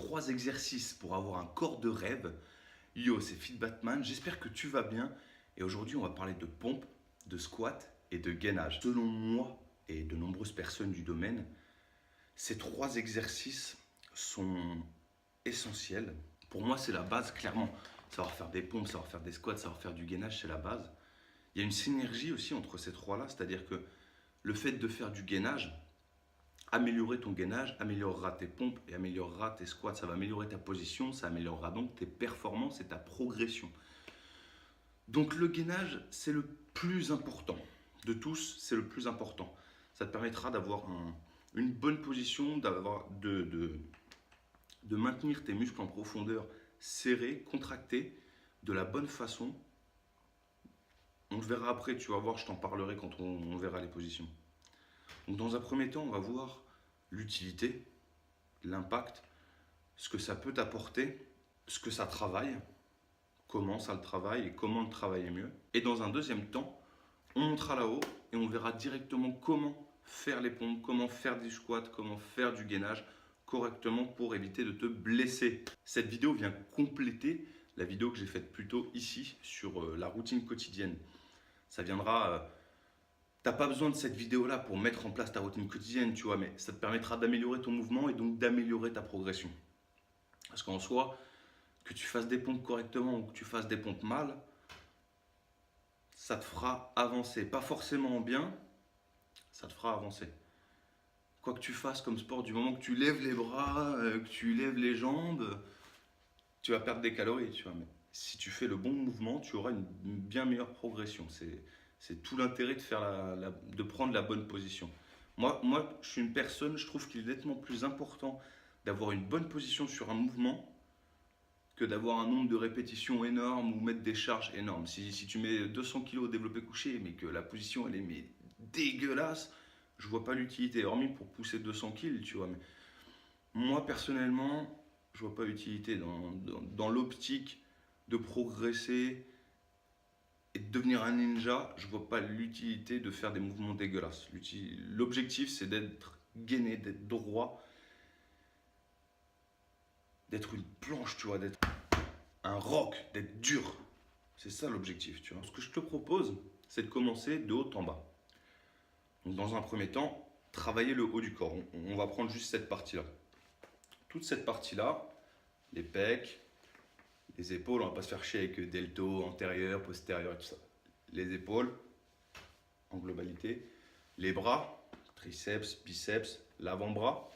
3 exercices pour avoir un corps de rêve. Yo, c'est Fit Batman, j'espère que tu vas bien. Et aujourd'hui, on va parler de pompe, de squat et de gainage. Selon moi et de nombreuses personnes du domaine, ces 3 exercices sont essentiels. Pour moi, c'est la base, clairement. Savoir faire des pompes, savoir faire des squats, savoir faire du gainage, c'est la base. Il y a une synergie aussi entre ces trois-là, c'est-à-dire que le fait de faire du gainage, améliorer ton gainage, améliorera tes pompes et améliorera tes squats. Ça va améliorer ta position, ça améliorera donc tes performances et ta progression. Donc le gainage, c'est le plus important. De tous, c'est le plus important. Ça te permettra d'avoir une bonne position, de maintenir tes muscles en profondeur serrés, contractés, de la bonne façon. On le verra après, tu vas voir, je t'en parlerai quand on verra les positions. Donc dans un premier temps, on va voir l'utilité, l'impact, ce que ça peut t'apporter, ce que ça travaille, comment ça le travaille et comment le travailler mieux. Et dans un deuxième temps, on montera là-haut et on verra directement comment faire les pompes, comment faire du squat, comment faire du gainage correctement pour éviter de te blesser. Cette vidéo vient compléter la vidéo que j'ai faite plus tôt ici sur la routine quotidienne. Ça viendra... T'as pas besoin de cette vidéo-là pour mettre en place ta routine quotidienne, tu vois, mais ça te permettra d'améliorer ton mouvement et donc d'améliorer ta progression. Parce qu'en soi, que tu fasses des pompes correctement ou que tu fasses des pompes mal, ça te fera avancer. Pas forcément bien, ça te fera avancer. Quoi que tu fasses comme sport, du moment que tu lèves les bras, que tu lèves les jambes, tu vas perdre des calories, tu vois. Mais si tu fais le bon mouvement, tu auras une bien meilleure progression. C'est tout l'intérêt de prendre la bonne position. Moi, je suis une personne, je trouve qu'il est nettement plus important d'avoir une bonne position sur un mouvement que d'avoir un nombre de répétitions énorme ou mettre des charges énormes. Si tu mets 200 kg au développé couché, mais que la position elle est dégueulasse, je vois pas l'utilité, hormis pour pousser 200 kg, tu vois. Mais moi, personnellement, je vois pas l'utilité dans l'optique de progresser et de devenir un ninja. Je vois pas l'utilité de faire des mouvements dégueulasses. L'objectif, c'est d'être gainé, d'être droit, d'être une planche, tu vois, d'être un roc, d'être dur. C'est ça l'objectif, tu vois. Ce que je te propose, c'est de commencer de haut en bas. Donc, dans un premier temps, travailler le haut du corps. On va prendre juste cette partie-là. Toute cette partie-là, les pecs, les épaules, on ne va pas se faire chier avec delto, antérieur, postérieur et tout ça. Les épaules, en globalité. Les bras, triceps, biceps, l'avant-bras.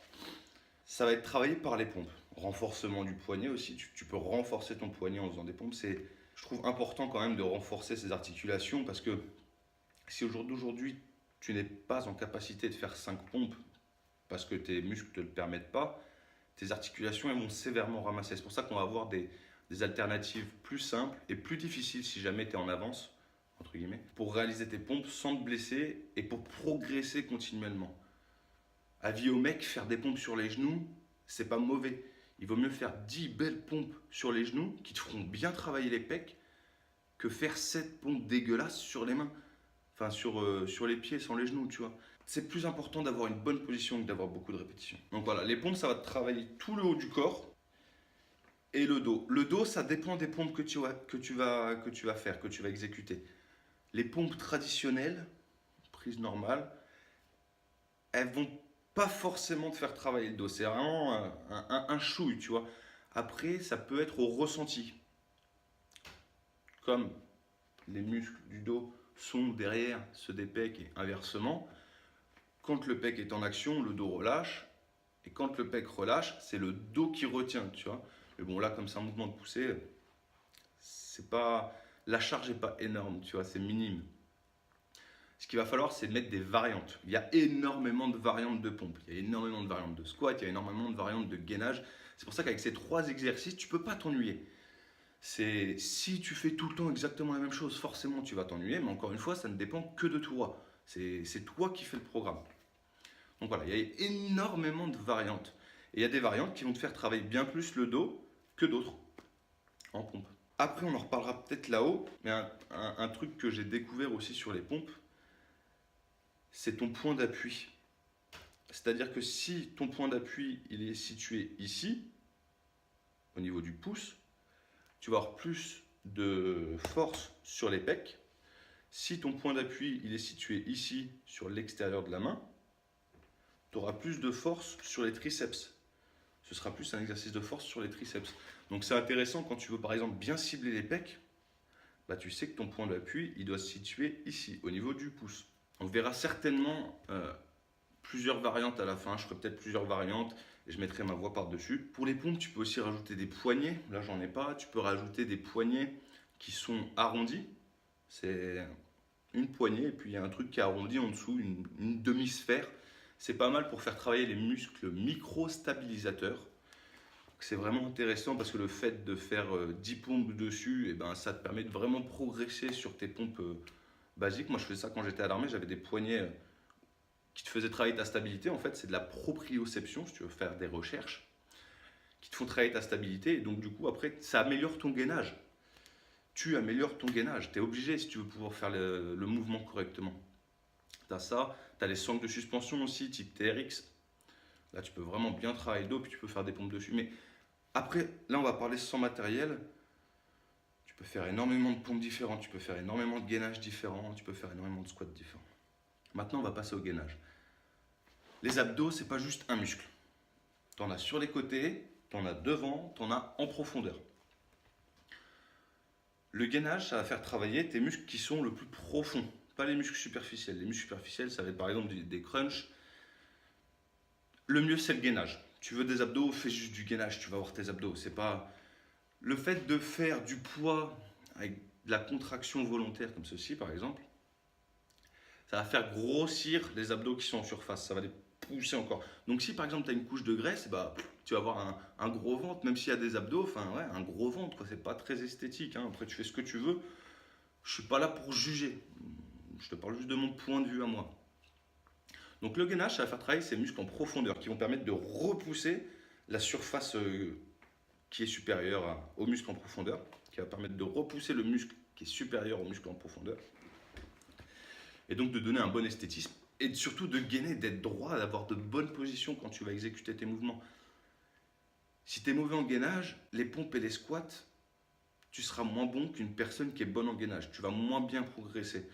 Ça va être travaillé par les pompes. Renforcement du poignet aussi. Tu peux renforcer ton poignet en faisant des pompes. Je trouve important quand même de renforcer ces articulations parce que si aujourd'hui tu n'es pas en capacité de faire 5 pompes parce que tes muscles ne te le permettent pas, tes articulations elles vont sévèrement ramasser. C'est pour ça qu'on va avoir des alternatives plus simples et plus difficiles si jamais tu es en avance, entre guillemets, pour réaliser tes pompes sans te blesser et pour progresser continuellement. Avis aux mecs, faire des pompes sur les genoux, c'est pas mauvais. Il vaut mieux faire 10 belles pompes sur les genoux qui te feront bien travailler les pecs que faire 7 pompes dégueulasses sur les mains. Enfin, sur les pieds, sans les genoux, tu vois. C'est plus important d'avoir une bonne position que d'avoir beaucoup de répétitions. Donc voilà, les pompes, ça va te travailler tout le haut du corps et le dos. Le dos, ça dépend des pompes que tu vas faire, que tu vas exécuter. Les pompes traditionnelles, prises normales, elles vont pas forcément te faire travailler le dos. C'est vraiment un chouille, tu vois. Après, ça peut être au ressenti. Comme les muscles du dos sont derrière ceux des pecs et inversement. Quand le pec est en action, le dos relâche. Et quand le pec relâche, c'est le dos qui retient, tu vois. Mais bon, là, comme c'est un mouvement de poussée, la charge n'est pas énorme, tu vois, c'est minime. Ce qu'il va falloir, c'est mettre des variantes. Il y a énormément de variantes de pompes, il y a énormément de variantes de squat, il y a énormément de variantes de gainage. C'est pour ça qu'avec ces 3 exercices, tu ne peux pas t'ennuyer. Si tu fais tout le temps exactement la même chose, forcément tu vas t'ennuyer, mais encore une fois, ça ne dépend que de toi. C'est toi qui fais le programme. Donc voilà, il y a énormément de variantes. Et il y a des variantes qui vont te faire travailler bien plus le dos que d'autres en pompe. Après, on en reparlera peut-être là-haut, mais un truc que j'ai découvert aussi sur les pompes, c'est ton point d'appui. C'est-à-dire que si ton point d'appui il est situé ici, au niveau du pouce, tu vas avoir plus de force sur les pecs. Si ton point d'appui il est situé ici sur l'extérieur de la main, tu auras plus de force sur les triceps. Ce sera plus un exercice de force sur les triceps. Donc c'est intéressant quand tu veux par exemple bien cibler les pecs, bah, tu sais que ton point d'appui il doit se situer ici, au niveau du pouce. On verra certainement plusieurs variantes à la fin, je ferai peut-être plusieurs variantes et je mettrai ma voix par-dessus. Pour les pompes, tu peux aussi rajouter des poignets, là j'en ai pas, tu peux rajouter des poignets qui sont arrondis. C'est une poignée et puis il y a un truc qui est arrondi en dessous, une demi-sphère. C'est pas mal pour faire travailler les muscles micro-stabilisateurs. C'est vraiment intéressant parce que le fait de faire 10 pompes dessus, et ben, ça te permet de vraiment progresser sur tes pompes basiques. Moi je faisais ça quand j'étais à l'armée, j'avais des poignets qui te faisaient travailler ta stabilité. En fait c'est de la proprioception si tu veux faire des recherches, qui te font travailler ta stabilité et donc du coup après ça améliore ton gainage. Tu améliores ton gainage. Tu es obligé si tu veux pouvoir faire le mouvement correctement. Tu as ça, tu as les sangles de suspension aussi, type TRX. Là, tu peux vraiment bien travailler le dos, puis tu peux faire des pompes dessus. Mais après, là, on va parler sans matériel. Tu peux faire énormément de pompes différentes, tu peux faire énormément de gainage différents, tu peux faire énormément de squats différents. Maintenant, on va passer au gainage. Les abdos, c'est pas juste un muscle. Tu en as sur les côtés, tu en as devant, tu en as en profondeur. Le gainage, ça va faire travailler tes muscles qui sont le plus profonds, pas les muscles superficiels. Les muscles superficiels, ça va être par exemple des crunchs. Le mieux, c'est le gainage. Tu veux des abdos, fais juste du gainage, tu vas avoir tes abdos. C'est pas le fait de faire du poids avec de la contraction volontaire comme ceci, par exemple. Ça va faire grossir les abdos qui sont en surface. Ça va les pousser encore. Donc si par exemple tu as une couche de graisse, bah, tu vas avoir un gros ventre, même s'il y a des abdos, enfin ouais, un gros ventre, quoi. C'est pas très esthétique. Hein. Après tu fais ce que tu veux. Je suis pas là pour juger. Je te parle juste de mon point de vue à moi. Donc le gainage, ça va faire travailler ces muscles en profondeur qui vont permettre de repousser la surface qui est supérieure au muscle en profondeur, qui va permettre de repousser le muscle qui est supérieur au muscle en profondeur. Et donc de donner un bon esthétisme et surtout de gainer, d'être droit, d'avoir de bonnes positions quand tu vas exécuter tes mouvements. Si tu es mauvais en gainage, les pompes et les squats, tu seras moins bon qu'une personne qui est bonne en gainage. Tu vas moins bien progresser.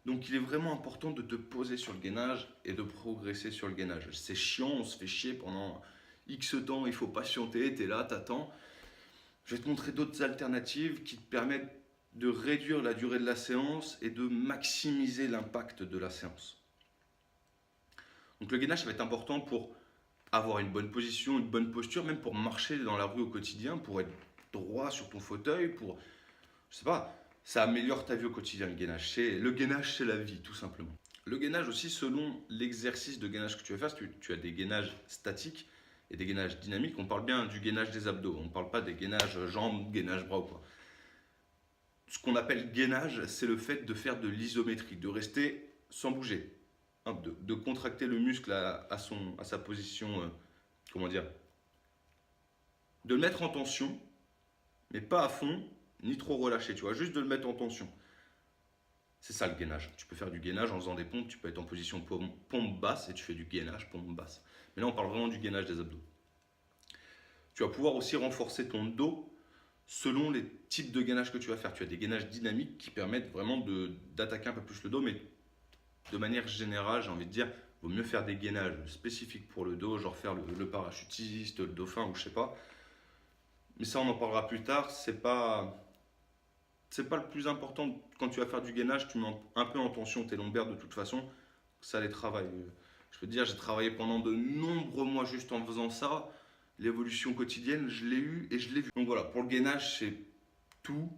Donc il est vraiment important de te poser sur le gainage et de progresser sur le gainage. C'est chiant, on se fait chier pendant X temps, il faut patienter, tu es là, t'attends. Je vais te montrer d'autres alternatives qui te permettent de réduire la durée de la séance et de maximiser l'impact de la séance. Donc le gainage, ça va être important pour avoir une bonne position, une bonne posture, même pour marcher dans la rue au quotidien, pour être droit sur ton fauteuil, pour, je sais pas, ça améliore ta vie au quotidien, le gainage. Le gainage, c'est la vie, tout simplement. Le gainage aussi, selon l'exercice de gainage que tu vas faire, tu as des gainages statiques et des gainages dynamiques. On parle bien du gainage des abdos, on ne parle pas des gainages jambes, gainage bras ou quoi. Ce qu'on appelle gainage, c'est le fait de faire de l'isométrie, de rester sans bouger, hein, de contracter le muscle à sa position, comment dire, de le mettre en tension, mais pas à fond, ni trop relâché, tu vois, juste de le mettre en tension. C'est ça le gainage. Tu peux faire du gainage en faisant des pompes, tu peux être en position pompe basse et tu fais du gainage pompe basse. Mais là, on parle vraiment du gainage des abdos. Tu vas pouvoir aussi renforcer ton dos selon les types de gainage que tu vas faire. Tu as des gainages dynamiques qui permettent vraiment d'attaquer un peu plus le dos, mais de manière générale, j'ai envie de dire, il vaut mieux faire des gainages spécifiques pour le dos, genre faire le parachutiste, le dauphin ou je sais pas. Mais ça, on en parlera plus tard. C'est pas le plus important quand tu vas faire du gainage. Tu mets un peu en tension tes lombaires de toute façon. Ça les travaille. Je peux te dire, j'ai travaillé pendant de nombreux mois juste en faisant ça. L'évolution quotidienne, je l'ai eu et je l'ai vu. Donc voilà, pour le gainage, c'est tout.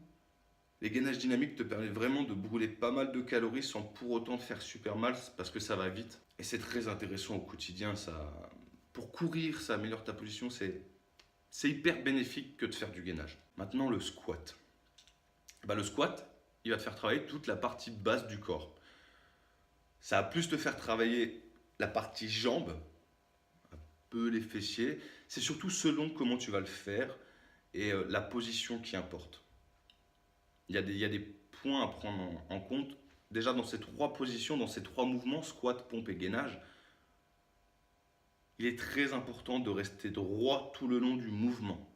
Les gainages dynamiques te permettent vraiment de brûler pas mal de calories sans pour autant te faire super mal parce que ça va vite. Et c'est très intéressant au quotidien. Pour courir, ça améliore ta position. C'est hyper bénéfique que de faire du gainage. Maintenant, le squat. Le squat, il va te faire travailler toute la partie basse du corps. Ça va plus te faire travailler la partie jambes, un peu les fessiers. C'est surtout selon comment tu vas le faire et la position qui importe. Il y a des points à prendre en compte. Déjà dans ces trois positions, dans ces trois mouvements, squat, pompe et gainage, il est très important de rester droit tout le long du mouvement.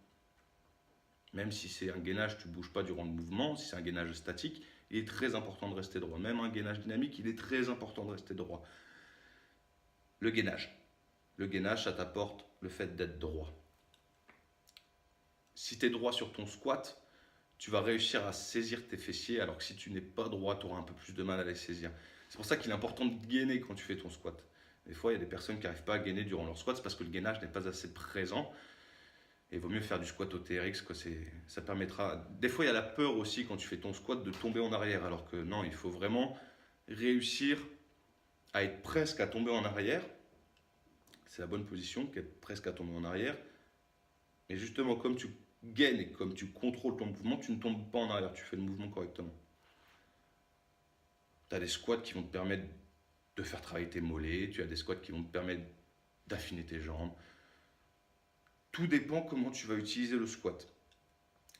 Même si c'est un gainage, tu ne bouges pas durant le mouvement. Si c'est un gainage statique, il est très important de rester droit. Même un gainage dynamique, il est très important de rester droit. Le gainage. Le gainage, ça t'apporte le fait d'être droit. Si tu es droit sur ton squat, tu vas réussir à saisir tes fessiers, alors que si tu n'es pas droit, tu auras un peu plus de mal à les saisir. C'est pour ça qu'il est important de gainer quand tu fais ton squat. Des fois, il y a des personnes qui n'arrivent pas à gainer durant leur squat, c'est parce que le gainage n'est pas assez présent. Et il vaut mieux faire du squat au TRX, quoi. Ça permettra. Des fois, il y a la peur aussi quand tu fais ton squat de tomber en arrière, alors que non, il faut vraiment réussir à être presque à tomber en arrière. C'est la bonne position, qu'être presque à tomber en arrière. Et justement, comme tu gaines et comme tu contrôles ton mouvement, tu ne tombes pas en arrière, tu fais le mouvement correctement. Tu as des squats qui vont te permettre de faire travailler tes mollets, tu as des squats qui vont te permettre d'affiner tes jambes. Tout dépend comment tu vas utiliser le squat.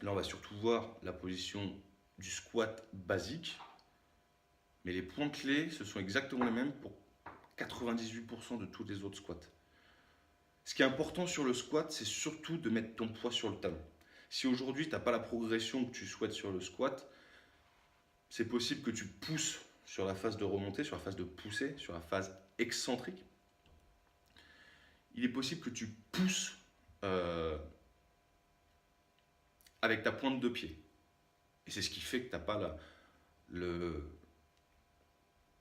Là, on va surtout voir la position du squat basique, mais les points clés, ce sont exactement les mêmes pour 98% de tous les autres squats. Ce qui est important sur le squat, c'est surtout de mettre ton poids sur le talon. Si aujourd'hui, tu n'as pas la progression que tu souhaites sur le squat, c'est possible que tu pousses sur la phase de remontée, sur la phase de poussée, sur la phase excentrique. Il est possible que tu pousses avec ta pointe de pied. Et c'est ce qui fait que tu n'as pas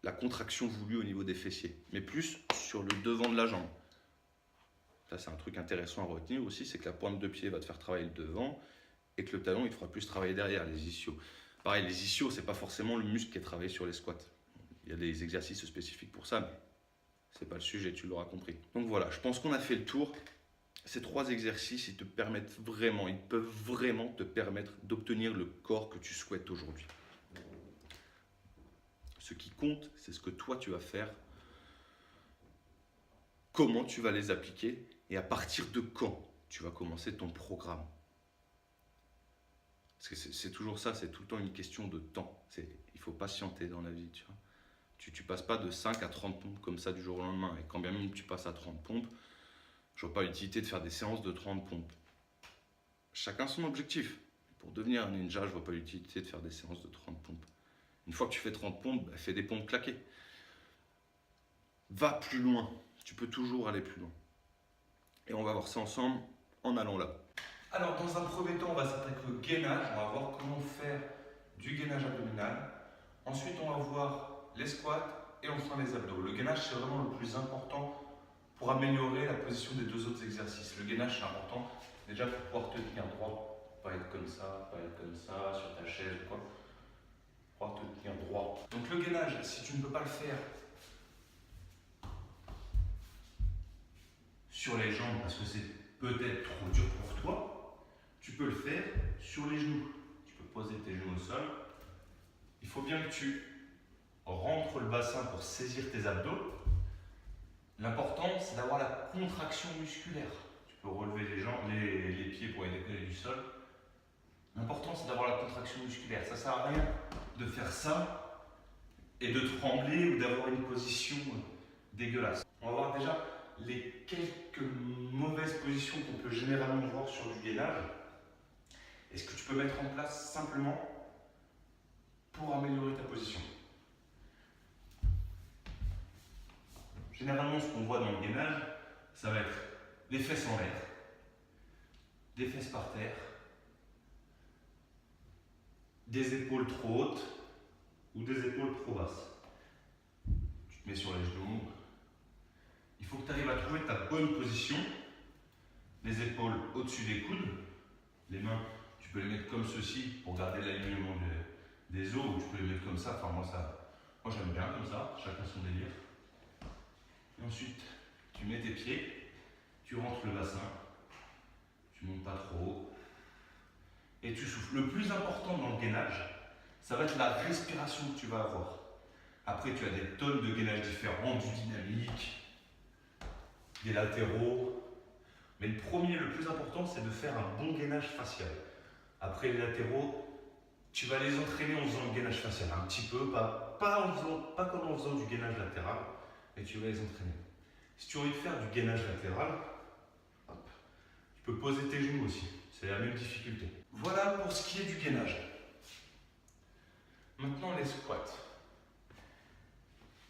la contraction voulue au niveau des fessiers, mais plus sur le devant de la jambe. Ça, c'est un truc intéressant à retenir aussi, c'est que la pointe de pied va te faire travailler le devant et que le talon, il te fera plus travailler derrière, les ischios. Pareil, les ischios, c'est pas forcément le muscle qui est travaillé sur les squats. Il y a des exercices spécifiques pour ça, mais c'est pas le sujet, tu l'auras compris. Donc voilà, je pense qu'on a fait le tour. Ces 3 exercices, ils te permettent vraiment, ils peuvent vraiment te permettre d'obtenir le corps que tu souhaites aujourd'hui. Ce qui compte, c'est ce que toi tu vas faire, comment tu vas les appliquer et à partir de quand tu vas commencer ton programme. Parce que c'est toujours ça, c'est tout le temps une question de temps. Il faut patienter dans la vie, tu vois. Tu passes pas de 5 à 30 pompes comme ça du jour au lendemain. Et quand bien même tu passes à 30 pompes, je vois pas l'utilité de faire des séances de 30 pompes. Chacun son objectif. Pour devenir un ninja, je vois pas l'utilité de faire des séances de 30 pompes. Une fois que tu fais 30 pompes, fais des pompes claquées. Va plus loin. Tu peux toujours aller plus loin. Et on va voir ça ensemble en allant là. Alors, dans un premier temps, on va s'attaquer au gainage. On va voir comment faire du gainage abdominal. Ensuite, on va voir les squats et enfin les abdos. Le gainage, c'est vraiment le plus important pour améliorer la position des 2 autres exercices. Le gainage, c'est important déjà pour pouvoir te tenir droit. Pas être comme ça, sur ta chaise ou quoi. Pouvoir te tenir droit. Donc le gainage, si tu ne peux pas le faire sur les jambes parce que c'est peut-être trop dur pour toi, tu peux le faire sur les genoux. Tu peux poser tes genoux au sol. Il faut bien que tu rentres le bassin pour saisir tes abdos. L'important, c'est d'avoir la contraction musculaire. Tu peux relever les jambes, les pieds pour les décoller du sol. L'important, c'est d'avoir la contraction musculaire. Ça ne sert à rien de faire ça et de trembler ou d'avoir une position dégueulasse. On va voir déjà les quelques mauvaises positions qu'on peut généralement voir sur du gainage. Et ce que tu peux mettre en place simplement pour améliorer ta position. Généralement, ce qu'on voit dans le gainage, ça va être les fesses en l'air, des fesses par terre, des épaules trop hautes ou des épaules trop basses. Tu te mets sur les genoux. Il faut que tu arrives à trouver ta bonne position. Les épaules au-dessus des coudes. Les mains, tu peux les mettre comme ceci pour garder l'alignement des os, ou tu peux les mettre comme ça. Enfin, moi j'aime bien comme ça, chacun son délire. Et ensuite, tu mets tes pieds, tu rentres le bassin, tu montes pas trop haut, et tu souffles. Le plus important dans le gainage, ça va être la respiration que tu vas avoir. Après, tu as des tonnes de gainages différents, du dynamique, des latéraux. Mais le premier, le plus important, c'est de faire un bon gainage facial. Après les latéraux, tu vas les entraîner en faisant le gainage facial. Un petit peu, pas comme en faisant du gainage latéral, mais tu vas les entraîner. Si tu as envie de faire du gainage latéral, hop, tu peux poser tes genoux aussi. C'est la même difficulté. Voilà pour ce qui est du gainage. Maintenant les squats.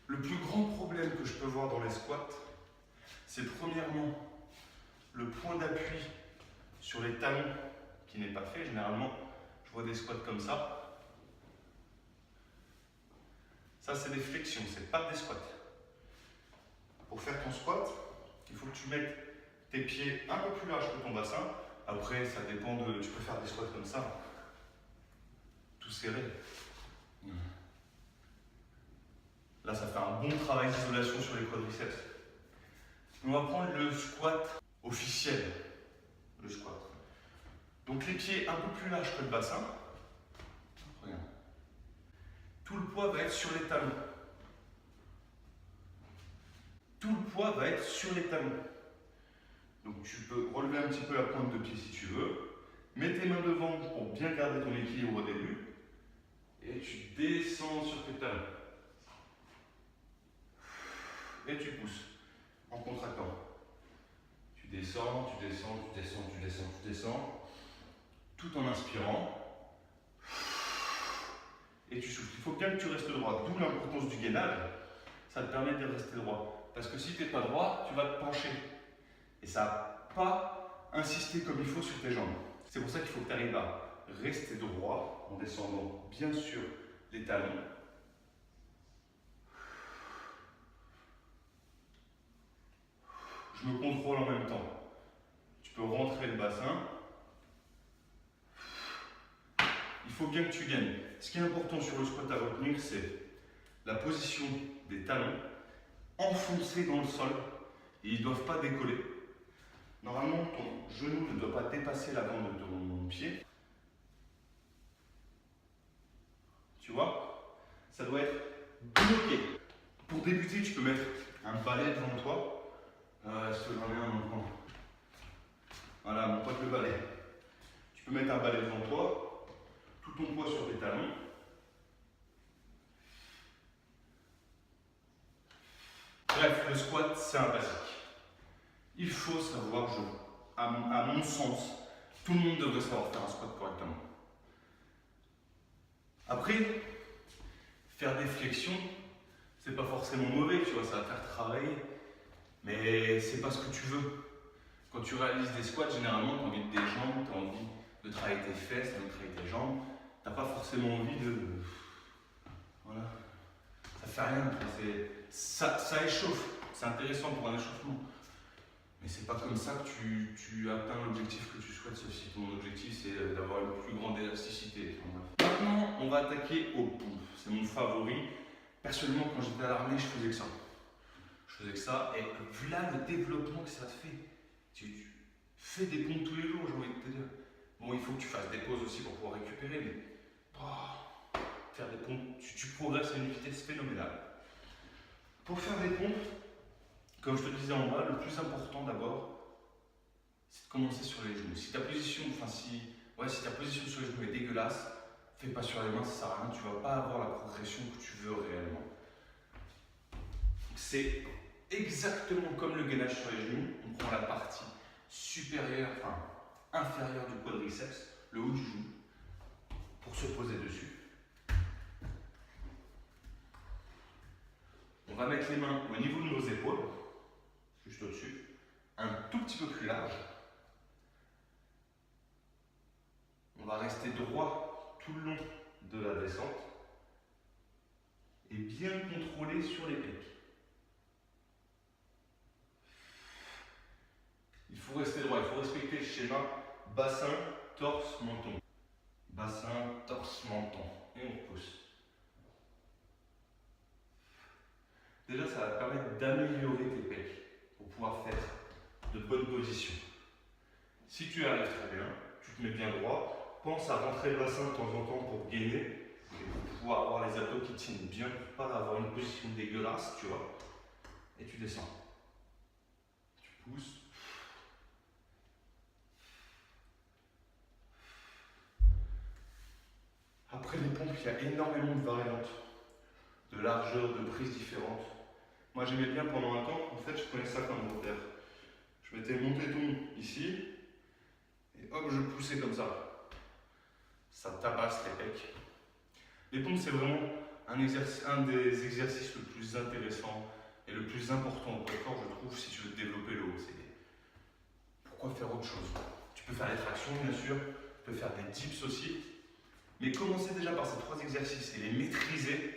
Le plus grand problème que je peux voir dans les squats, c'est premièrement le point d'appui sur les talons qui n'est pas fait. Généralement, je vois des squats comme ça. Ça, c'est des flexions, c'est pas des squats. Pour faire ton squat, il faut que tu mettes tes pieds un peu plus larges que ton bassin. Après, ça dépend de... Tu peux faire des squats comme ça, tout serré. Là, ça fait un bon travail d'isolation sur les quadriceps. On va prendre le squat officiel. Le squat. Donc les pieds un peu plus larges que le bassin. Regarde. Tout le poids va être sur les talons. Tout le poids va être sur les talons. Donc tu peux relever un petit peu la pointe de pied si tu veux. Mets tes mains devant pour bien garder ton équilibre au début. Et tu descends sur tes talons. Et tu pousses en contractant. Tu descends, tu descends, tu descends, tu descends, tu descends. Tout en inspirant. Et tu souffles. Il faut bien que tu restes droit. D'où l'importance du gainage. Ça te permet de rester droit. Parce que si tu n'es pas droit, tu vas te pencher. Et ça ne va pas insister comme il faut sur tes jambes. C'est pour ça qu'il faut que tu arrives à rester droit en descendant bien sûr les talons. Je me contrôle en même temps. Tu peux rentrer le bassin. Il faut bien que tu gagnes. Ce qui est important sur le squat à retenir, c'est la position des talons enfoncés dans le sol et ils ne doivent pas décoller. Normalement, ton genou ne doit pas dépasser l'avant de ton pied. Tu vois? Ça doit être bloqué. Pour débuter, tu peux mettre un balai devant toi. Est-ce que j'en ai un maintenant? Voilà, mon pote le balai. Tu peux mettre un balai devant toi, tout ton poids sur tes talons. Bref, le squat, c'est un basique. Il faut savoir, à mon sens, tout le monde devrait savoir faire un squat correctement. Après, faire des flexions, c'est pas forcément mauvais, tu vois, ça va faire travailler, mais c'est pas ce que tu veux. Quand tu réalises des squats, généralement, tu as envie de tes jambes, tu as envie de travailler tes fesses, tu as envie de travailler tes jambes, tu n'as pas forcément envie de... Voilà. Ça fait rien, ça échauffe, c'est intéressant pour un échauffement. Mais c'est pas comme ça que tu atteins l'objectif que tu souhaites, sauf si ton objectif c'est d'avoir une plus grande élasticité. Maintenant, on va attaquer aux pompes. C'est mon favori. Personnellement, quand j'étais à l'armée, je faisais que ça. Je faisais que ça, et voilà le développement que ça te fait. Tu fais des pompes tous les jours, j'ai envie de te dire. Bon, il faut que tu fasses des pauses aussi pour pouvoir récupérer, mais faire des pompes, tu progresses à une vitesse phénoménale. Pour faire des pompes, comme je te disais en bas, le plus important d'abord, c'est de commencer sur les genoux. Si ta position, si ta position sur les genoux est dégueulasse, fais pas sur les mains, ça sert à rien, tu vas pas avoir la progression que tu veux réellement. C'est exactement comme le gainage sur les genoux, on prend la partie supérieure, inférieure du quadriceps, le haut du genou, pour se poser dessus. On va mettre les mains au niveau de nos épaules, juste au-dessus, un tout petit peu plus large. On va rester droit tout le long de la descente et bien contrôler sur les pecs. Il faut rester droit, il faut respecter le schéma bassin, torse, menton. Bassin, torse, menton. Et on pousse. Déjà, ça va te permettre d'améliorer tes pecs pour pouvoir faire de bonnes positions. Si tu arrives très bien, tu te mets bien droit, pense à rentrer le bassin de temps en temps pour gainer et pour pouvoir avoir les abdos qui tiennent bien, pour pas avoir une position dégueulasse, tu vois. Et tu descends. Tu pousses. Après les pompes, il y a énormément de variantes, de largeur, de prises différentes. Moi j'aimais bien pendant un temps, en fait je prenais ça comme repère. Je mettais mon téton ici, Et hop, je poussais comme ça. Ça tabasse les pecs. Les pompes, c'est vraiment un des exercices le plus intéressant et le plus important pour le corps, je trouve, si tu veux développer le haut. C'est pourquoi faire autre chose? Tu peux faire des tractions, bien sûr, tu peux faire des dips aussi, mais commencer déjà par ces 3 exercices et les maîtriser,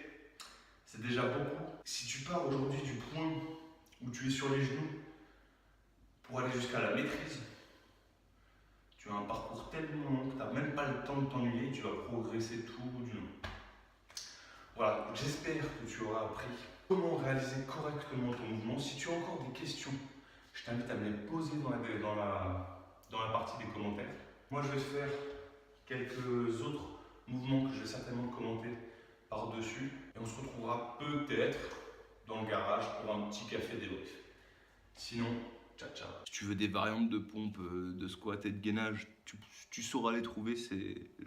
c'est déjà beaucoup. Si tu pars aujourd'hui du point où tu es sur les genoux pour aller jusqu'à la maîtrise, tu as un parcours tellement long que tu n'as même pas le temps de t'ennuyer, tu vas progresser tout du long. Voilà, j'espère que tu auras appris comment réaliser correctement ton mouvement. Si tu as encore des questions, je t'invite à me les poser dans la partie des commentaires. Moi, je vais te faire quelques autres mouvements que je vais certainement commenter par-dessus. Et on se retrouvera peut-être dans le garage pour un petit café débrief. Sinon, ciao ciao. Si tu veux des variantes de pompe, de squat et de gainage, tu sauras les trouver,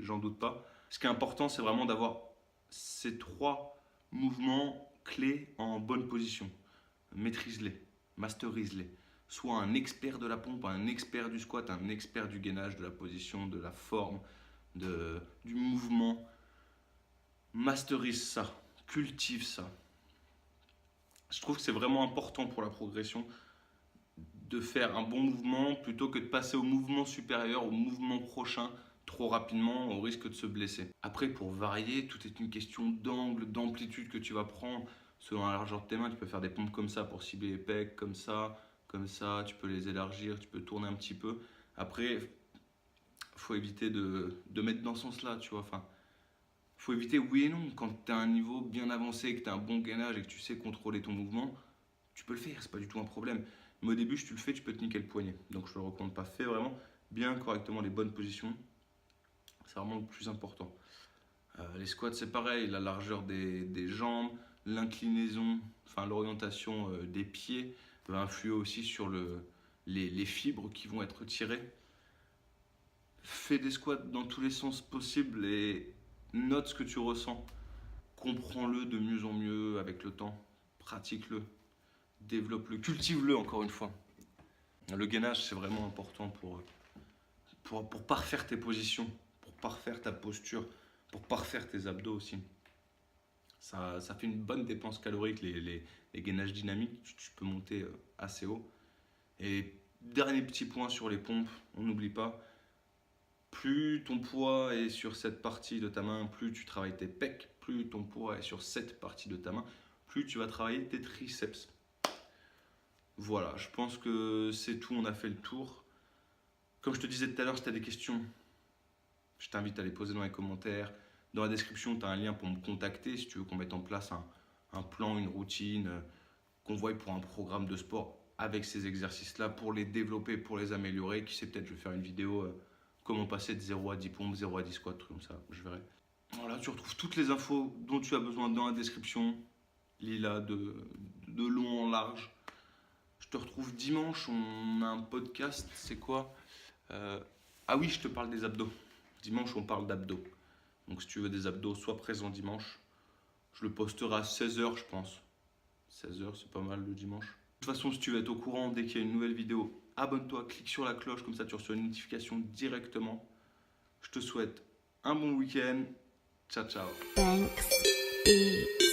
j'en doute pas. Ce qui est important, c'est vraiment d'avoir ces 3 mouvements clés en bonne position. Maîtrise-les, masterise-les. Sois un expert de la pompe, un expert du squat, un expert du gainage, de la position, de la forme, du mouvement. Masterise ça, cultive ça. Je trouve que c'est vraiment important pour la progression de faire un bon mouvement plutôt que de passer au mouvement supérieur, au mouvement prochain trop rapidement au risque de se blesser. Après, pour varier, tout est une question d'angle, d'amplitude que tu vas prendre selon la largeur de tes mains. Tu peux faire des pompes comme ça pour cibler les pecs, comme ça, tu peux les élargir, tu peux tourner un petit peu. Après, il faut éviter de mettre dans ce sens-là, tu vois. Enfin, faut éviter oui et non. Quand tu as un niveau bien avancé, que tu as un bon gainage et que tu sais contrôler ton mouvement, tu peux le faire, c'est pas du tout un problème. Mais au début, si tu le fais, tu peux te niquer le poignet. Donc je ne le recommande pas. Fais vraiment bien correctement les bonnes positions. C'est vraiment le plus important. Les squats, c'est pareil, la largeur des jambes, l'inclinaison, enfin l'orientation des pieds va influer aussi sur les fibres qui vont être tirées. Fais des squats dans tous les sens possibles et note ce que tu ressens. Comprends-le de mieux en mieux avec le temps. Pratique-le, développe-le, cultive-le encore une fois. Le gainage, c'est vraiment important pour parfaire tes positions, pour parfaire ta posture, pour parfaire tes abdos aussi. Ça fait une bonne dépense calorique, les gainages dynamiques, tu peux monter assez haut. Et dernier petit point sur les pompes, on n'oublie pas, plus ton poids est sur cette partie de ta main, plus tu travailles tes pecs, plus ton poids est sur cette partie de ta main, plus tu vas travailler tes triceps. Voilà, je pense que c'est tout, on a fait le tour. Comme je te disais tout à l'heure, si tu as des questions, je t'invite à les poser dans les commentaires. Dans la description, tu as un lien pour me contacter si tu veux qu'on mette en place un plan, une routine, qu'on voie pour un programme de sport avec ces exercices-là pour les développer, pour les améliorer. Qui sait, peut-être je vais faire une vidéo comment passer de 0 à 10 pompes, 0 à 10 squats, truc comme ça, je verrai. Voilà, tu retrouves toutes les infos dont tu as besoin dans la description. Lis-la de long en large. Je te retrouve dimanche, on a un podcast, c'est quoi Ah oui, je te parle des abdos. Dimanche, on parle d'abdos. Donc si tu veux des abdos, sois présent dimanche. Je le posterai à 16h, je pense. 16h, c'est pas mal le dimanche. De toute façon, si tu veux être au courant dès qu'il y a une nouvelle vidéo, abonne-toi, clique sur la cloche, comme ça tu reçois une notification directement. Je te souhaite un bon week-end. Ciao, ciao. Thanks.